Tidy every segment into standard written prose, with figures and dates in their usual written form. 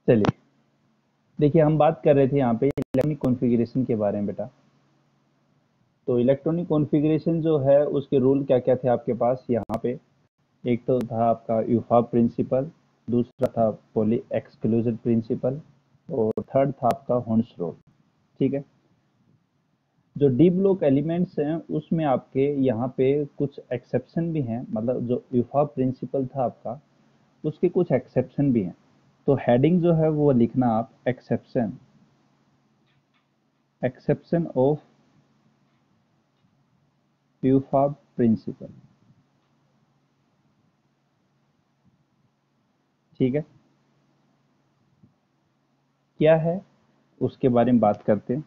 चलिए देखिए, हम बात कर रहे थे यहाँ पे इलेक्ट्रॉनिक कॉन्फ़िगरेशन के बारे में बेटा। तो इलेक्ट्रॉनिक कॉन्फ़िगरेशन जो है उसके रूल क्या क्या थे आपके पास यहाँ पे। एक तो था आपका यूफाब प्रिंसिपल, दूसरा था पॉली एक्सक्लूजन प्रिंसिपल, और थर्ड था आपका हॉर्न्स रूल। ठीक है। जो डी ब्लॉक एलिमेंट्स हैं उसमें आपके यहाँ पे कुछ एक्सेप्शन भी हैं, मतलब जो यूफाब प्रिंसिपल था आपका उसके कुछ एक्सेप्शन भी हैं। तो हेडिंग जो है वो लिखना आप एक्सेप्शन, एक्सेप्शन ऑफ यूफाब प्रिंसिपल। ठीक है, क्या है उसके बारे में बात करते हैं।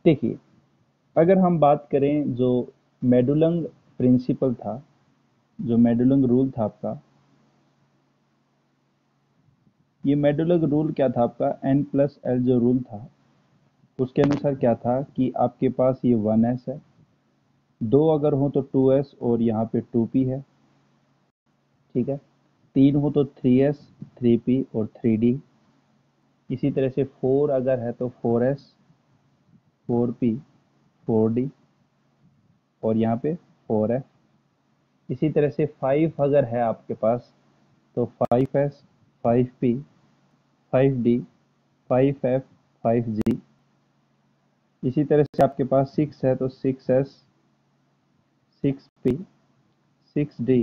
देखिए, अगर हम बात करें जो मेडुलंग प्रिंसिपल था, जो मेडुलंग रूल था आपका, ये मेडुलंग रूल क्या था आपका, n+l जो रूल था उसके अनुसार क्या था कि आपके पास ये 1s है, दो अगर हो तो 2s और यहाँ पे 2p है। ठीक है, तीन हो तो 3s, 3p और 3d। इसी तरह से 4 अगर है तो 4s, 4p, 4d और यहाँ पे 4f। इसी तरह से 5 अगर है आपके पास तो 5s, 5p, 5d, 5f, 5g। इसी तरह से आपके पास 6 है तो 6s, 6p, 6d,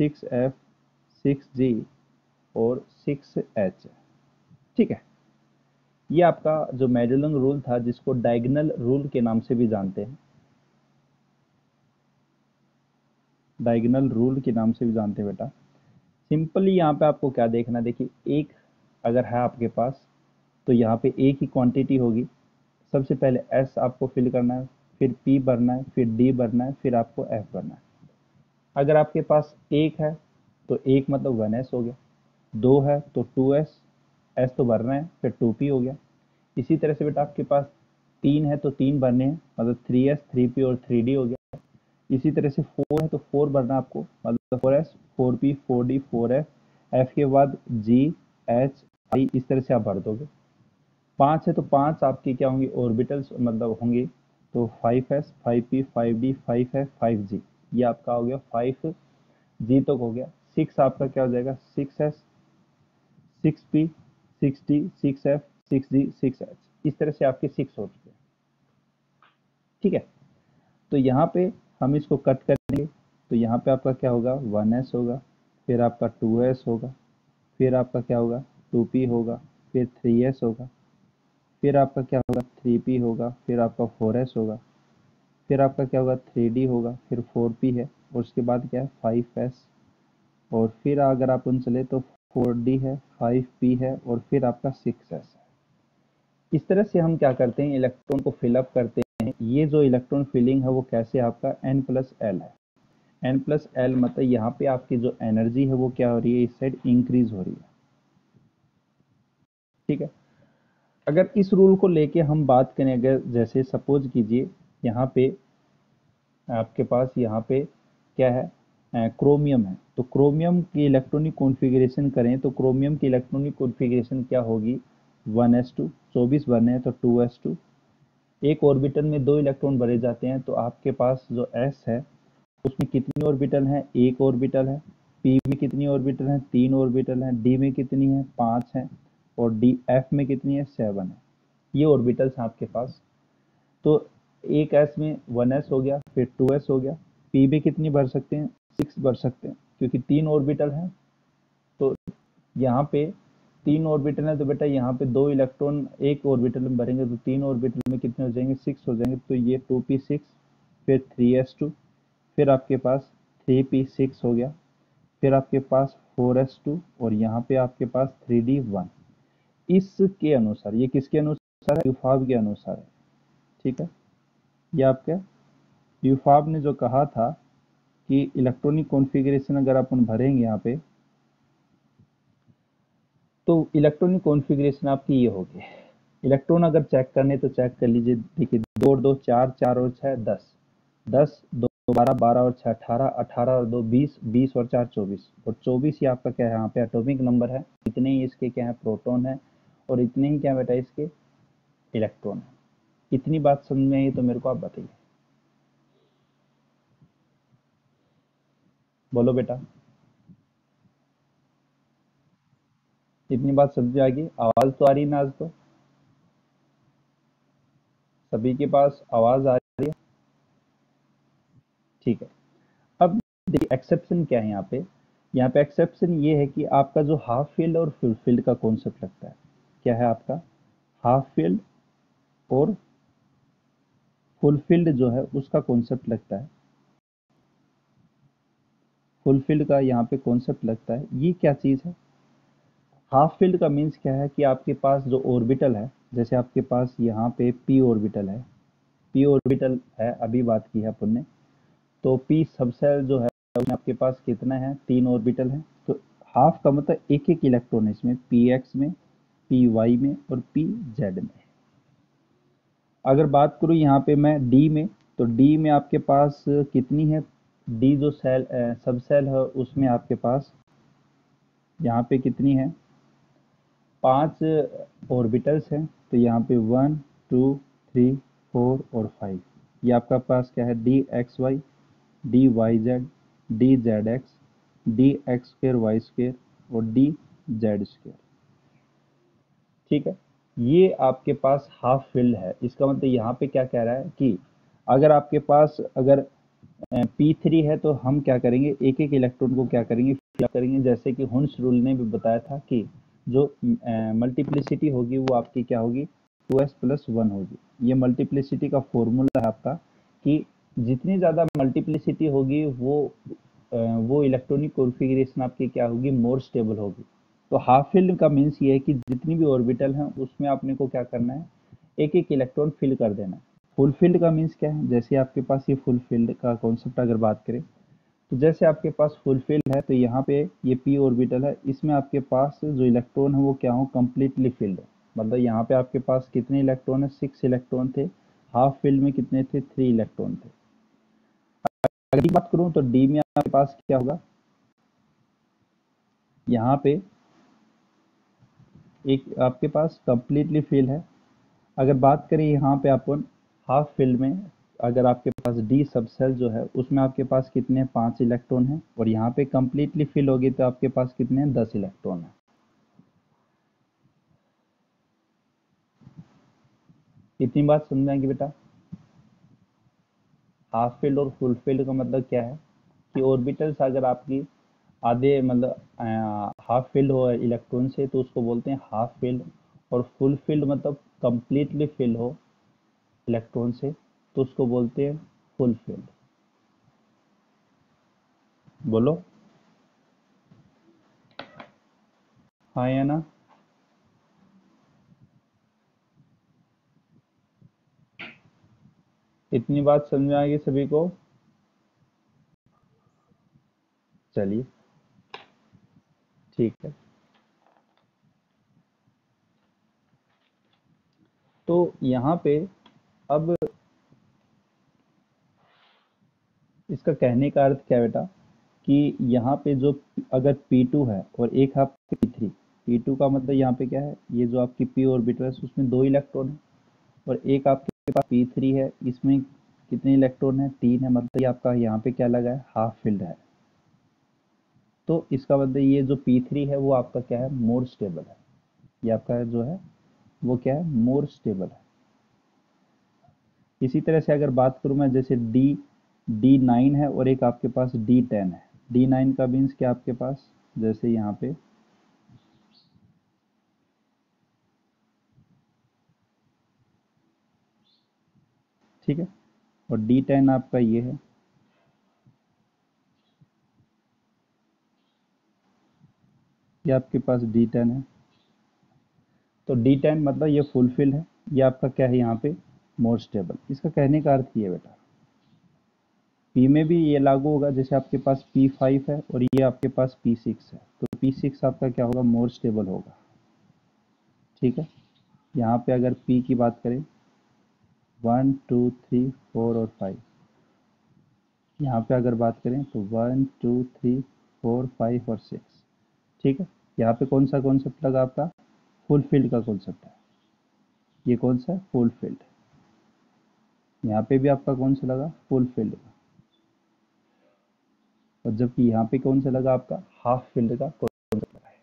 6f, 6g और 6h। ठीक है, ये आपका जो मेडुलंग रूल था जिसको डायगोनल रूल के नाम से भी जानते हैं, डायगोनल रूल के नाम से भी जानते हैं बेटा। सिंपली यहाँ पे आपको क्या देखना, देखिए एक अगर है आपके पास तो यहाँ पे एक ही क्वांटिटी होगी। सबसे पहले S आपको फिल करना है, फिर P भरना है, फिर D भरना है, फिर आपको F भरना है। अगर आपके पास एक है तो एक मतलब 1s हो गया, दो है तो 2s, s तो भरना है, फिर 2p हो गया। इसी तरह से बेटा आपके पास तीन है तो तीन भरने हैं, मतलब 3s, 3p और 3d हो गया। इसी तरह से 4 है तो 4 भरना आपको, मतलब 4s, 4p, 4d, 4f, f के बाद g, h, i, इस तरह से आप भर दोगे। 5 है तो 5 आपके क्या होंगे, ऑर्बिटल्स मतलब होंगे, तो 5s, 5p, 5d, 5f, 5g। ये आपका हो गया 5g तक हो गया। 6 आपका क्या हो जाएगा, 6s, 6p, 6d, 6f, 6g, 6h। इस तरह से आपके 6 हो चुके हैं। ठीक है, तो यहाँ पे हम इसको कट करेंगे तो यहाँ पे आपका क्या होगा, 1s होगा, फिर आपका 2s होगा, फिर आपका क्या होगा, 2p होगा, फिर 3s होगा, फिर आपका क्या होगा, 3p होगा, फिर आपका 4s होगा, फिर आपका क्या होगा, 3d होगा, फिर 4p है, और उसके बाद क्या है, 5s, और फिर अगर आप उन चले तो 4d है, 5p है, और फिर आपका 6s है। इस तरह से हम क्या करते हैं, इलेक्ट्रॉन को फिलअप करते हैं। ये जो इलेक्ट्रॉन फिलिंग है वो कैसे आपका n+l है। n+l मतलब यहाँ पे आपकी जो एनर्जी है वो क्या हो रही है, इस साइड इंक्रीज हो रही है। ठीक है, अगर इस रूल को लेके हम बात करें, अगर जैसे सपोज कीजिए यहाँ पे आपके पास यहाँ पे क्या है, क्रोमियम है, तो क्रोमियम की इलेक्ट्रॉनिक कॉन्फ़िगरेशन करें तो क्रोमियम की इलेक्ट्रॉनिक कॉन्फ़िगरेशन क्या होगी, 1s2, 24 भरने हैं तो 2s2। एक ऑर्बिटल में दो इलेक्ट्रॉन भरे जाते हैं तो आपके पास जो s है उसमें कितनी ऑर्बिटल हैं, एक ऑर्बिटल है। p में कितनी ऑर्बिटल हैं, तीन ऑर्बिटल हैं। d में कितनी है, 5 है। और f में कितनी है, 7 है। ये ऑर्बिटल्स हैं आपके पास। तो एक s में 1s हो गया, फिर 2s हो गया। p में कितनी भर सकते हैं, 6 भर सकते हैं, क्योंकि तीन ऑर्बिटल हैं। तो यहाँ पे तीन ऑर्बिटल है तो बेटा यहाँ पे दो इलेक्ट्रॉन एक ऑर्बिटल में भरेंगे तो तीन ऑर्बिटल में कितने हो जाएंगे, 6 हो जाएंगे। तो ये 2p6, फिर 3s2, फिर आपके पास 3p6 हो गया, फिर आपके पास 4s2, और यहाँ पे आपके पास 3d1। इसके अनुसार, ये किसके अनुसार है, यूफाब के अनुसार है। ठीक है, ये आपके यूफाब ने जो कहा था कि इलेक्ट्रॉनिक कॉन्फ़िगरेशन अगर अपन भरेंगे यहाँ पे तो इलेक्ट्रॉनिक कॉन्फ़िगरेशन आपकी ये होगी। इलेक्ट्रॉन अगर चेक करने तो चेक कर लीजिए, देखिए 2 और 2 4, 4 और 6 10, 10 2 12, 12 और 6 18, 18 और 2 20, 20 और 4 24, और 24 ही आपका क्या है यहाँ पे एटॉमिक नंबर है। इतने ही इसके क्या है प्रोटॉन है, और इतने ही क्या बेटा इसके इलेक्ट्रॉन है। इतनी बात समझ में आई तो मेरे को आप बताइए, बोलो बेटा। इतनी बात समझ आ गई? आवाज तो आ रही ना आज तो? सभी के पास आवाज आ रही है? ठीक है। अब देखिए एक्सेप्शन क्या है यहाँ पे। यहाँ पे एक्सेप्शन ये है कि आपका जो हाफ फील्ड और फुल फील्ड का कॉन्सेप्ट लगता है। क्या है आपका? हाफ फील्ड और फुल फील्ड जो है उसका कॉन्सेप्ट लगता है। फुल फील्ड का यहाँ पे कॉन्सेप्ट लगता है। ये क्या चीज़ है? हाफ फील्ड का मीन्स क्या है कि आपके पास जो ऑर्बिटल है, जैसे आपके पास यहाँ पे पी ऑर्बिटल है, पी ऑर्बिटल है, अभी बात की है अपन ने। तो पी सबसेल जो है उसमें आपके पास कितना है? 3 ऑर्बिटल है। तो हाफ का मतलब एक एक इलेक्ट्रॉन है इसमें, पी एक्स में, पी वाई में और पी जेड में। अगर बात करूँ यहाँ पे मैं डी में, तो डी में आपके पास कितनी है? डी जो सेल सब सेल है उसमें आपके पास यहाँ पे कितनी है? 5 ऑर्बिटल्स हैं। तो यहाँ पे 1 2 3 4 और 5। ये आपका पास क्या है? D X Y, D Y Z, D Z X, D X स्क्र वाई स्क्र और डी जेड स्क्र। ठीक है। ये आपके पास हाफ फिल्ड है। इसका मतलब यहाँ पे क्या कह रहा है कि अगर आपके पास अगर P3 है तो हम क्या करेंगे, एक एक इलेक्ट्रॉन को क्या करेंगे, फिल करेंगे। जैसे कि हुन्स रूल ने भी बताया था कि जो मल्टीप्लिसिटी होगी वो आपकी क्या होगी? 2s+1 होगी। ये मल्टीप्लिसिटी का फॉर्मूला है आपका कि जितनी ज़्यादा मल्टीप्लिसिटी होगी वो इलेक्ट्रॉनिक कॉन्फ़िगरेशन आपकी क्या होगी? मोर स्टेबल होगी। तो हाफ फील्ड का मीन्स ये है कि जितनी भी ऑर्बिटल हैं उसमें आपने को क्या करना है? एक एक इलेक्ट्रॉन फिल कर देना है। फुल फील्ड का मीन्स क्या है? जैसे आपके पास ये फुल फील्ड का कॉन्सेप्ट अगर बात करें, तो जैसे आपके पास फुल फील्ड है तो यहाँ पे ये पी ऑर्बिटल है, इसमें आपके पास जो इलेक्ट्रॉन है वो क्या हो? कंप्लीटली फिल्ड है। मतलब यहाँ पे आपके पास कितने इलेक्ट्रॉन है? 6 इलेक्ट्रॉन थे। हाफ फील्ड में कितने थे? 3 इलेक्ट्रॉन थे। अगली बात करूँ तो डी में आपके पास क्या होगा? यहाँ पे एक आपके पास कंप्लीटली फिल है। अगर बात करें यहाँ पे अपन हाफ फील्ड में, अगर आपके पास डी सबसेल जो है उसमें आपके पास कितने? 5 इलेक्ट्रॉन है, और यहाँ पे कंप्लीटली फिल होगी तो आपके पास कितने हैं? 10 इलेक्ट्रॉन है। इतनी बात समझ में आएगी बेटा? हाफ फील्ड और फुल फील्ड का मतलब क्या है कि ऑर्बिटल्स अगर आपकी आधे मतलब हाफ फील्ड हो इलेक्ट्रॉन से तो उसको बोलते हैं हाफ फील्ड, और फुल फील्ड मतलब कंप्लीटली फिल हो इलेक्ट्रॉन से तो उसको बोलते हैं फुल फील्ड। बोलो हाँ या ना? इतनी बात समझ में आएगी सभी को? चलिए ठीक है। तो यहाँ पे अब इसका कहने का अर्थ क्या है बेटा कि यहाँ पे जो अगर P2 है और एक आपके P3, P2 का मतलब यहाँ पे क्या है? ये जो आपकी p ऑर्बिटल है उसमें 2 इलेक्ट्रॉन है, और एक आपके पास P3 है, इसमें कितने इलेक्ट्रॉन है? 3 है। मतलब ये आपका यहाँ पे क्या लगा है? हाफ फील्ड है। तो इसका मतलब ये जो P3 है वो आपका क्या है? मोर स्टेबल है। ये आपका जो है वो क्या है? मोर स्टेबल है। इसी तरह से अगर बात करूं मैं, जैसे D9 है और एक आपके पास D10 है। D9 का मीन्स क्या आपके पास? जैसे यहाँ पे ठीक है, और D10 आपका ये है। ये आपके पास D10 है। तो D10 मतलब ये फुलफिल है। ये आपका क्या है यहाँ पे? More stable. इसका कहने का अर्थ ये है बेटा, पी में भी ये लागू होगा। जैसे आपके पास P5 है और ये आपके पास P6 है, तो P6 आपका क्या होगा? मोर स्टेबल होगा। ठीक है। यहाँ पे अगर P की बात करें, 1 2 3 4 और 5, यहाँ पे अगर बात करें तो 1 2 3 4 5 और 6, ठीक है। यहाँ पे कौन सा कॉन्सेप्ट लगा आपका? फुलफिल्ड का कॉन्सेप्ट है। ये कौन सा है? फुलफिल्ड। यहाँ पे भी आपका कौन सा लगा? फुलफिल्ड का। और जबकि यहाँ पे कौन सा लगा आपका? हाफ फिल्ड का कॉन्सेप्ट लगा है।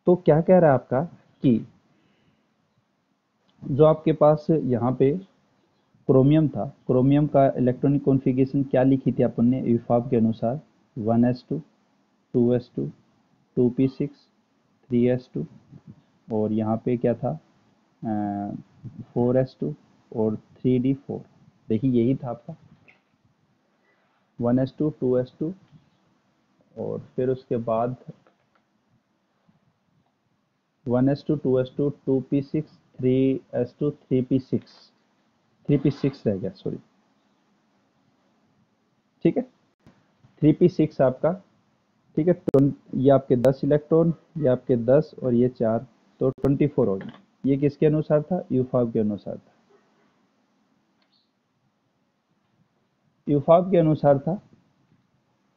तो क्या कह रहा है आपका कि जो आपके पास यहाँ पे क्रोमियम था, क्रोमियम का इलेक्ट्रॉनिक कॉन्फ़िगरेशन क्या लिखी थी अपन ने यूफाब के अनुसार? 1s2 2s2 2p6 3s2 और यहाँ पे क्या था? 4s2 और 3d4। देखिए यही था आपका 1s2 2s2 और फिर उसके बाद 1s2 2s2 2p6 3s2 3p6 3p6 रह गया, सॉरी, ठीक है। 3p6 आपका, ठीक है। ये आपके 10 इलेक्ट्रॉन, ये आपके 10 और ये 4, तो 24 हो गए। ये किसके अनुसार था? यूफाब के अनुसार था। यूफाब के अनुसार था।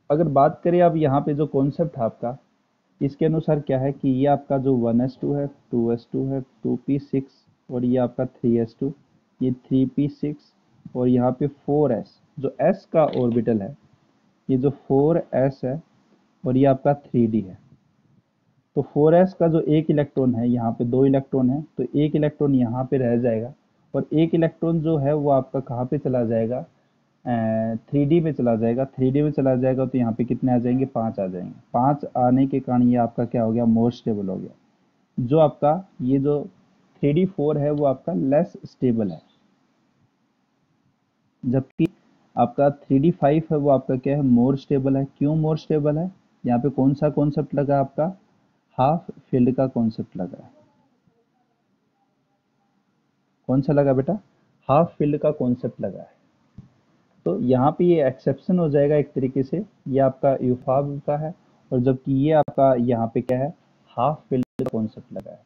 अगर बात करें अब यहाँ पे जो कॉन्सेप्ट है आपका, इसके अनुसार क्या है कि ये आपका जो 1s2 है, 2s2 है, 2p6 और ये आपका 3s2, ये 3p6 और यहाँ पे 4s, जो s का ऑर्बिटल है, ये जो 4s है और ये आपका 3d है। तो 4s का जो एक इलेक्ट्रॉन है, यहाँ पे दो इलेक्ट्रॉन है, तो एक इलेक्ट्रॉन यहाँ पे रह जाएगा और एक इलेक्ट्रॉन जो है वो आपका कहाँ पे चला जाएगा? 3D में चला जाएगा। 3D में चला जाएगा तो यहाँ पे कितने आ जाएंगे? 5 आ जाएंगे। 5 आने के कारण ये आपका क्या हो गया? मोर स्टेबल हो गया। जो आपका ये जो 3D4 है वो आपका लेस स्टेबल है, जबकि आपका 3D5 है वो आपका क्या है? मोर स्टेबल है। क्यों मोर स्टेबल है? यहाँ पे कौन सा कॉन्सेप्ट लगा आपका? हाफ फील्ड का कॉन्सेप्ट लगा है। कौन सा लगा बेटा? हाफ फील्ड का कॉन्सेप्ट लगा है। तो यहाँ पे ये एक्सेप्शन हो जाएगा एक तरीके से, ये आपका यूफाब का है और जबकि ये आपका यहाँ पे क्या है? हाफ फील्ड का कॉन्सेप्ट लगा है,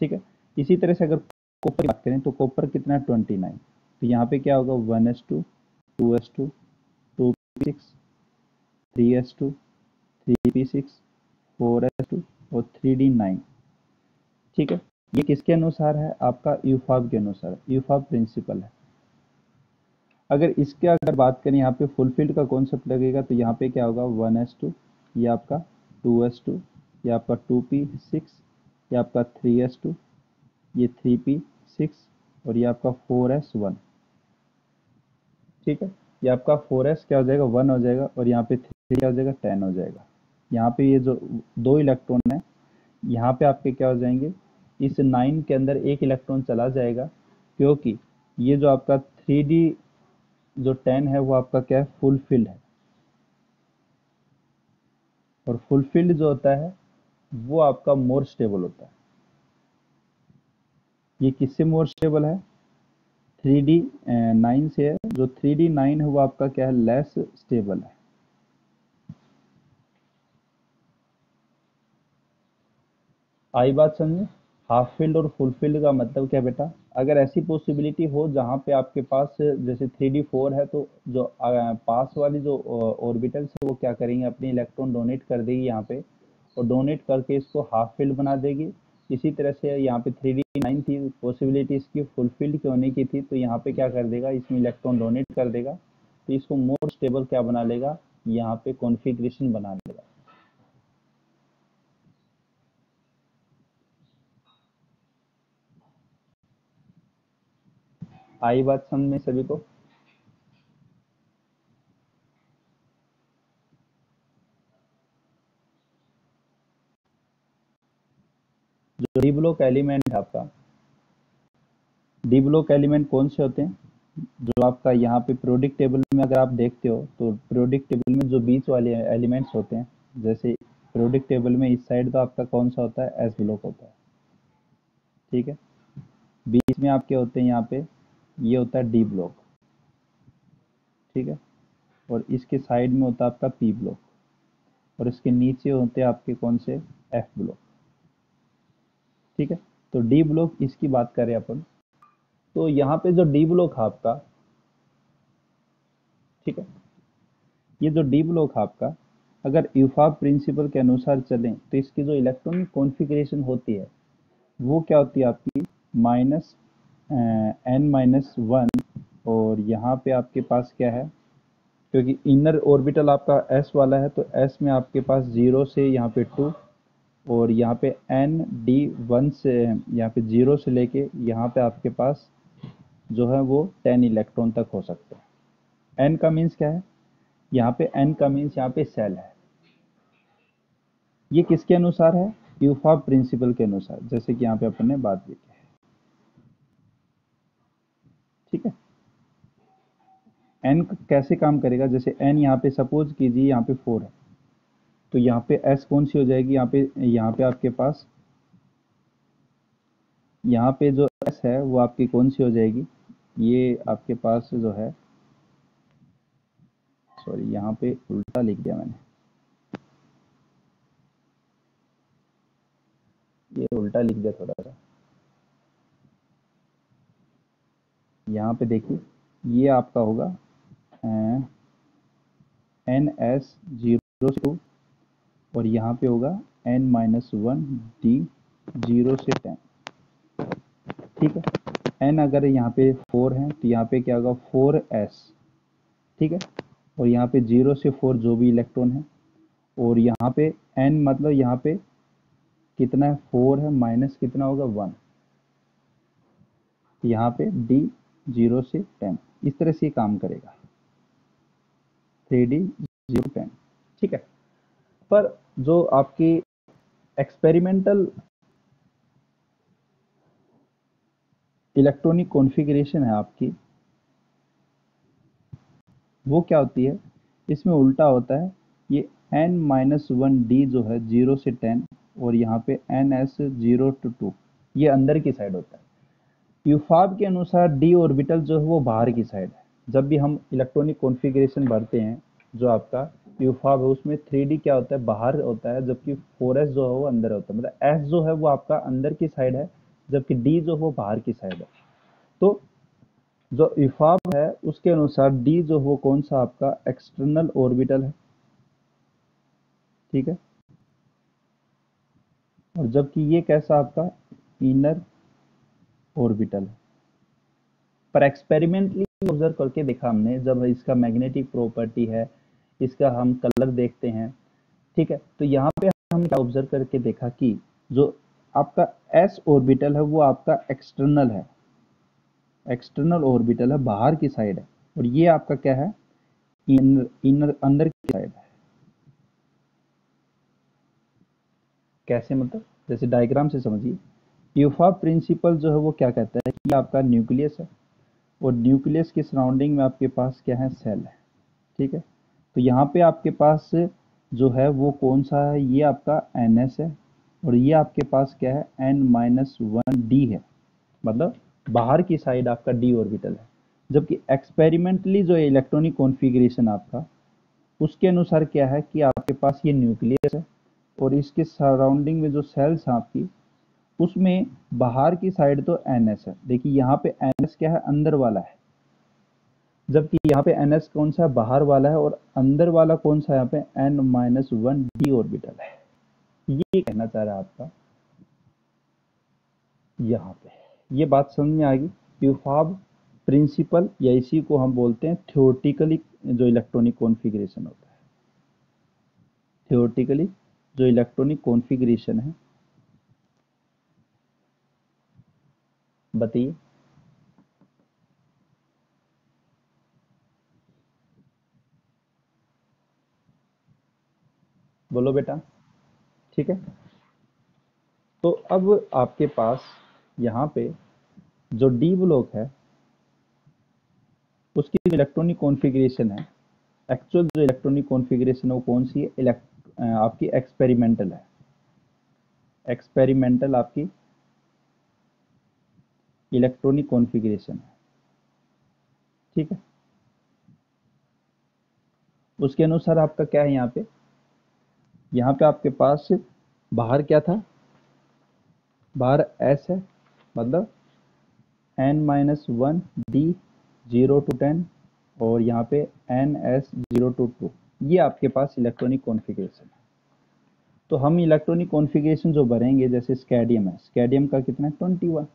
ठीक है। इसी तरह से अगर कॉपर की बात करें तो कॉपर कितना है? 29। तो यहाँ पे क्या होगा? 1s2 2s2 2p6 3s2 3p6 4s2 और 3d9, ठीक है। ये किसके अनुसार है? आपका यूफाब के अनुसार, यूफाब प्रिंसिपल है। अगर इसके अगर बात करें यहाँ पे फुलफिल्ड का कॉन्सेप्ट लगेगा तो यहाँ पे क्या होगा? 1s2, ये आपका 2s2, ये आपका 2p6, ये आपका 3s2, ये 3p6 और ये आपका 4s1, ठीक है। ये आपका 4s क्या हो जाएगा? 1 हो जाएगा और यहाँ पे 3 क्या हो जाएगा? 10 हो जाएगा। यहाँ पे ये जो दो इलेक्ट्रॉन है, यहाँ पे आपके क्या हो जाएंगे? इस 9 के अंदर एक इलेक्ट्रॉन चला जाएगा, क्योंकि ये जो आपका 3D जो 10 है वो आपका क्या है? फुलफिल्ड है। और फुलफिल्ड जो होता है वो आपका मोर स्टेबल होता है। ये किससे मोर स्टेबल है? 3D9 से है। जो 3D9 है वो आपका क्या है? लेस स्टेबल है। आई बात समझे? हाफ फील्ड और फुल फील्ड का मतलब क्या बेटा? अगर ऐसी पॉसिबिलिटी हो जहाँ पे आपके पास जैसे 3D4 है तो जो पास वाली जो ऑर्बिटल्स है वो क्या करेंगे? अपनी इलेक्ट्रॉन डोनेट कर देगी यहाँ पे और डोनेट करके इसको हाफ फील्ड बना देगी। इसी तरह से यहाँ पे 3D9 थी, पॉसिबिलिटी इसकी फुल फील्ड की होने की थी, तो यहाँ पे क्या कर देगा? इसमें इलेक्ट्रॉन डोनेट कर देगा तो इसको मोर स्टेबल क्या बना लेगा? यहाँ पे कॉन्फ़िगरेशन बना लेगा। आई बात समझ में सभी को? जो डी ब्लॉक एलिमेंट है आपका, डी ब्लॉक एलिमेंट कौन से होते हैं? जो आपका यहाँ पे प्रोडिक्ट टेबल में अगर आप देखते हो तो प्रोडिक्ट टेबल में जो बीच वाले एलिमेंट्स होते हैं, जैसे प्रोडिक्ट टेबल में इस साइड तो आपका कौन सा होता है? एस ब्लॉक होता है, ठीक है। बीच में आपके होते हैं यहाँ पे, ये होता है डी ब्लॉक, ठीक है। और इसके साइड में होता है आपका पी ब्लॉक और इसके नीचे होते हैं आपके कौन से? एफ ब्लॉक, ठीक है। तो डी ब्लॉक इसकी बात करें अपन, तो यहाँ पे जो डी ब्लॉक है आपका, ठीक है। ये जो डी ब्लॉक है आपका, अगर यूफाब प्रिंसिपल के अनुसार चलें तो इसकी जो इलेक्ट्रॉनिक कॉन्फ़िगरेशन होती है वो क्या होती है आपकी, माइनस एन माइनस वन। और यहाँ पे आपके पास क्या है, क्योंकि इनर ऑर्बिटल आपका एस वाला है तो एस में आपके पास 0 से यहाँ पे 2, और यहाँ पे एन डी 1 से, यहाँ पे 0 से लेके यहाँ पे आपके पास जो है वो 10 इलेक्ट्रॉन तक हो सकते हैं। एन का मीन्स क्या है, यहाँ पे एन का मीन्स यहाँ पे सेल है। ये किसके अनुसार है, यूफाब प्रिंसिपल के अनुसार, जैसे कि यहाँ पे अपन ने बात की है। ठीक है। एन कैसे काम करेगा, जैसे एन यहाँ पे सपोज कीजिए यहाँ पे 4 है, तो यहाँ पे एस कौन सी हो जाएगी, यहाँ पे आपके पास, यहाँ पे जो एस है वो आपकी कौन सी हो जाएगी, ये आपके पास जो है, सॉरी यहाँ पे उल्टा लिख दिया मैंने, ये उल्टा लिख दिया थोड़ा सा। यहाँ पे देखिए ये आपका होगा एन एस 0 से 2, और यहाँ पे होगा एन माइनस वन डी 0 से 10। ठीक है। एन अगर यहाँ पे 4 है तो यहाँ पे क्या होगा 4s। ठीक है। और यहाँ पे 0 से 4 जो भी इलेक्ट्रॉन है, और यहाँ पे एन मतलब यहाँ पे कितना है 4 है, माइनस कितना होगा 1, यहाँ पे डी 0 से 10, इस तरह से काम करेगा 3D 0 10। ठीक है। पर जो आपकी एक्सपेरिमेंटल इलेक्ट्रॉनिक कॉन्फ़िगरेशन है आपकी, वो क्या होती है, इसमें उल्टा होता है। ये n माइनस वन डी जो है 0 से 10, और यहाँ पे एन एस 0 to 2, ये अंदर की साइड होता है। यूफाब के अनुसार डी ऑर्बिटल जो है वो बाहर की साइड है। जब भी हम इलेक्ट्रॉनिक कॉन्फ़िगरेशन भरते हैं, जो आपका यूफाब है उसमें 3D क्या होता है, बाहर होता है, जबकि 4s जो है वो अंदर होता है। मतलब एस जो है वो आपका अंदर की साइड है, जबकि डी जो है वो बाहर की साइड है। तो जो इफाब है उसके अनुसार डी जो वो कौन सा आपका एक्सटर्नल ऑर्बिटल है। ठीक है। और जबकि ये कैसा आपका इनर ऑर्बिटल है। पर एक्सपेरिमेंटली ऑब्जर्व करके देखा हमने, जब इसका मैग्नेटिक प्रॉपर्टी है, इसका हम कलर देखते हैं। ठीक है। तो यहाँ पे हम क्या ऑब्जर्व करके देखा कि जो आपका एस ऑर्बिटल है वो आपका एक्सटर्नल है, एक्सटर्नल ऑर्बिटल है, बाहर की साइड है। और ये आपका क्या है, इनर इनर अंदर की साइड है। कैसे, मतलब जैसे डायग्राम से समझिए। यूफा प्रिंसिपल जो है वो क्या कहता है कि आपका न्यूक्लियस है, और न्यूक्लियस के सराउंडिंग में आपके पास क्या है, सेल है। ठीक है। तो यहाँ पे आपके पास जो है वो कौन सा है, ये आपका NS है, और ये आपके पास क्या है N माइनस वन डी है, मतलब बाहर की साइड आपका डी ऑर्बिटल है। जबकि एक्सपेरिमेंटली जो इलेक्ट्रॉनिक कॉन्फ़िगरेशन आपका, उसके अनुसार क्या है कि आपके पास ये न्यूक्लियस है, और इसके सराउंडिंग में जो सेल्स हैं आपकी, उसमें बाहर की साइड तो NS है। देखिए यहाँ पे NS क्या है, अंदर वाला है, जबकि यहाँ पे NS कौन सा है, बाहर वाला है, और अंदर वाला कौन सा है, यहाँ पे N minus one D orbital है। ये कहना चाह रहा है आपका यहाँ पे। ये बात समझ में आ गई। यूफाब प्रिंसिपल, या इसी को हम बोलते हैं थियोरेटिकली जो इलेक्ट्रॉनिक कॉन्फ़िगरेशन होता है। थियोरेटिकली जो इलेक्ट्रॉनिक कॉन्फ़िगरेशन है, बताइए। बोलो बेटा। ठीक है। तो अब आपके पास यहाँ पे जो डी ब्लॉक है उसकी जो इलेक्ट्रॉनिक कॉन्फ़िगरेशन है, एक्चुअल जो इलेक्ट्रॉनिक कॉन्फ़िगरेशन है वो कौन सी है, आपकी एक्सपेरिमेंटल है। एक्सपेरिमेंटल आपकी इलेक्ट्रॉनिक कॉन्फ़िगरेशन है। ठीक है। उसके अनुसार आपका क्या है, यहाँ पे आपके पास बाहर क्या था, बाहर एस है, मतलब N minus one D 0 to 10, और यहाँ पे NS022, ये आपके पास इलेक्ट्रॉनिक कॉन्फ़िगरेशन है। तो हम इलेक्ट्रॉनिक कॉन्फ़िगरेशन जो भरेंगे, जैसे स्कैडियम है, स्कैडियम का कितना है 21,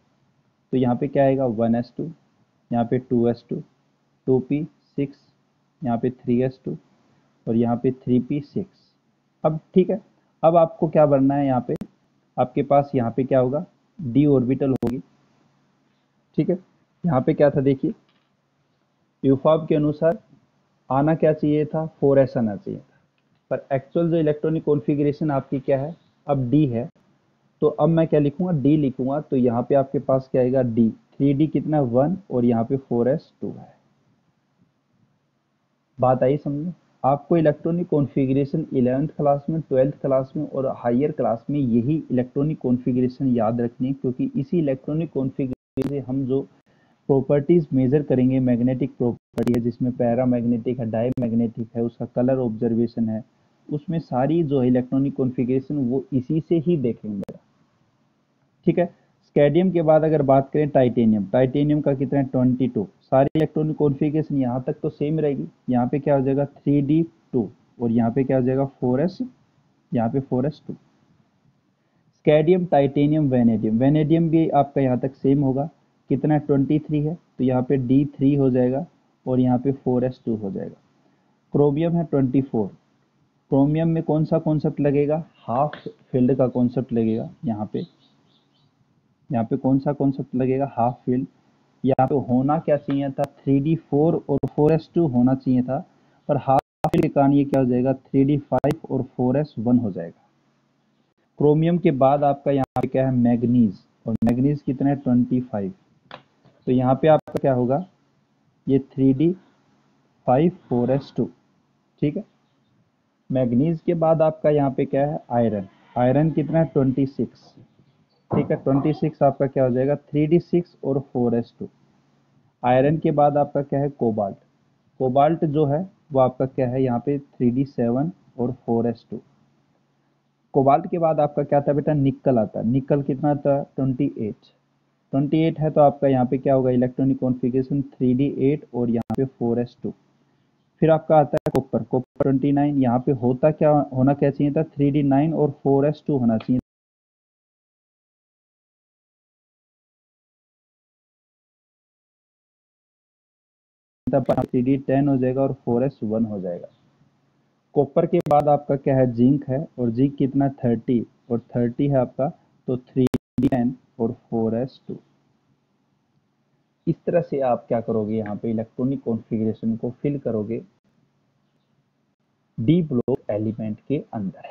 तो यहाँ पे क्या आएगा 1s2, यहाँ पे 2s2, 2p6, यहाँ पे 3s2 और यहाँ पे 3p6। अब ठीक है, अब आपको क्या भरना है, यहाँ पे आपके पास यहाँ पे क्या होगा, d ऑर्बिटल होगी। ठीक है, यहाँ पे क्या था देखिए, यूफॉब के अनुसार आना क्या चाहिए था, 4s आना चाहिए था, पर एक्चुअल जो इलेक्ट्रॉनिक कॉन्फ़िगरेशन आपकी क्या है, अब d है। तो अब मैं क्या लिखूंगा, d लिखूंगा, तो यहाँ पे आपके पास क्या आएगा d, 3d कितना 1 और यहाँ पे 4s 2 है। बात आई समझ? आपको इलेक्ट्रॉनिक कॉन्फ़िगरेशन 11th क्लास में, 12th क्लास में और हायर क्लास में यही इलेक्ट्रॉनिक कॉन्फ़िगरेशन याद रखनी है, क्योंकि इसी इलेक्ट्रॉनिक कॉन्फ़िगरेशन से हम जो प्रॉपर्टीज मेजर करेंगे, मैग्नेटिक प्रॉपर्टी है जिसमें पैरामैग्नेटिक है, डायमैग्नेटिक है, उसका कलर ऑब्जर्वेशन है, उसमें सारी जो है इलेक्ट्रॉनिक कॉन्फ़िगरेशन वो इसी से ही देखेंगे। ठीक है, स्कैडियम के बाद अगर बात करें टाइटेनियम, टाइटेनियम का कितना है 22। सारी इलेक्ट्रॉनिक कॉन्फ़िगरेशन यहाँ तक तो सेम रहेगी। यहाँ पे क्या हो जाएगा 3d2 और यहाँ पे क्या हो जाएगा 4s, यहाँ पे 4s2। स्कैडियम, टाइटेनियम, वेनेडियम, वेनेडियम भी आपका यहाँ तक सेम होगा, कितना 23 है, तो यहाँ पे d3 हो जाएगा और यहाँ पे 4s2 हो जाएगा। क्रोमियम है 24, क्रोमियम में कौन सा कॉन्सेप्ट लगेगा, हाफ फील्ड का कॉन्सेप्ट लगेगा। यहाँ पे कौन सा कॉन्सेप्ट लगेगा, हाफ फील्ड। यहाँ पे होना क्या चाहिए था 3d4 और 4s2 होना चाहिए था, पर हाफ फील्ड के कारण ये क्या हो जाएगा 3d5 और 4s1 हो जाएगा। क्रोमियम के बाद आपका यहाँ पे क्या है मैग्नीज, और मैग्नीज कितना है 25, तो यहाँ पे आपका क्या होगा ये 3d5 4s2। ठीक है, मैग्नीज के बाद आपका यहाँ पे क्या है आयरन, आयरन कितना है 26। ठीक है, 26 आपका क्या हो जाएगा 3d6 और 4s2। आयरन के बाद आपका क्या है कोबाल्ट, कोबाल्ट जो है वो आपका क्या है यहाँ पे 3d7 और 4s2। कोबाल्ट के बाद आपका क्या था बेटा निकल आता है, निकल कितना था 28, 28 है, तो आपका यहाँ पे क्या होगा इलेक्ट्रॉनिक कॉन्फ़िगरेशन 3d8 और यहाँ पे 4s2। फिर आपका आता है कॉपर, कॉपर 29, यहाँ पे होता क्या होना क्या चाहिए था 3d9 और 4s2 होना चाहिए था, 3d10 हो जाएगा और 4s1 हो जाएगा। कॉपर के बाद आपका क्या है जिंक है, और जिंक कितना 30 और 30 है आपका, तो 3d10 और 4s2। इस तरह से आप क्या करोगे यहाँ पे इलेक्ट्रॉनिक कॉन्फ़िगरेशन को फिल करोगे डी ब्लॉक एलिमेंट के अंदर।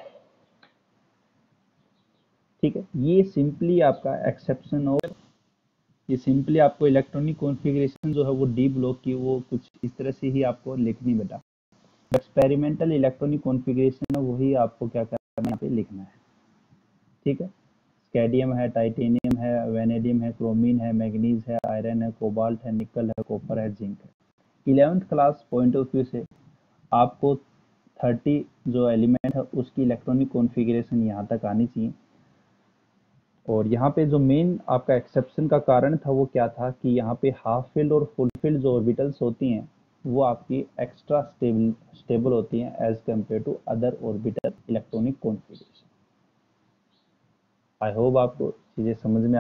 ठीक है, ये सिंपली आपका एक्सेप्शन, और ये सिंपली आपको इलेक्ट्रॉनिक कॉन्फ़िगरेशन जो है वो डी ब्लॉक की वो कुछ इस तरह से ही आपको लिखनी बेटा। एक्सपेरिमेंटल इलेक्ट्रॉनिक कॉन्फ़िगरेशन है वही आपको क्या करना है यहाँ पे लिखना है। ठीक है, स्कैडियम है, टाइटेनियम है, वेनेडियम है, क्रोमीन है, मैग्नीज है, आयरन है, कोबाल्ट है, निकल है, कॉपर है, जिंक है। 11th class point of view से आपको 30 जो एलिमेंट है उसकी इलेक्ट्रॉनिक कॉन्फ़िगरेशन यहाँ तक आनी चाहिए। और यहाँ पे जो मेन आपका एक्सेप्शन का कारण था वो क्या था कि यहाँ पे हाफ फील्ड और फुल फील्ड जो ऑर्बिटल्स होती हैं वो आपकी एक्स्ट्रा स्टेबल होती हैं as compare to other orbital electronic configuration. I hope आपको चीज़ें समझ में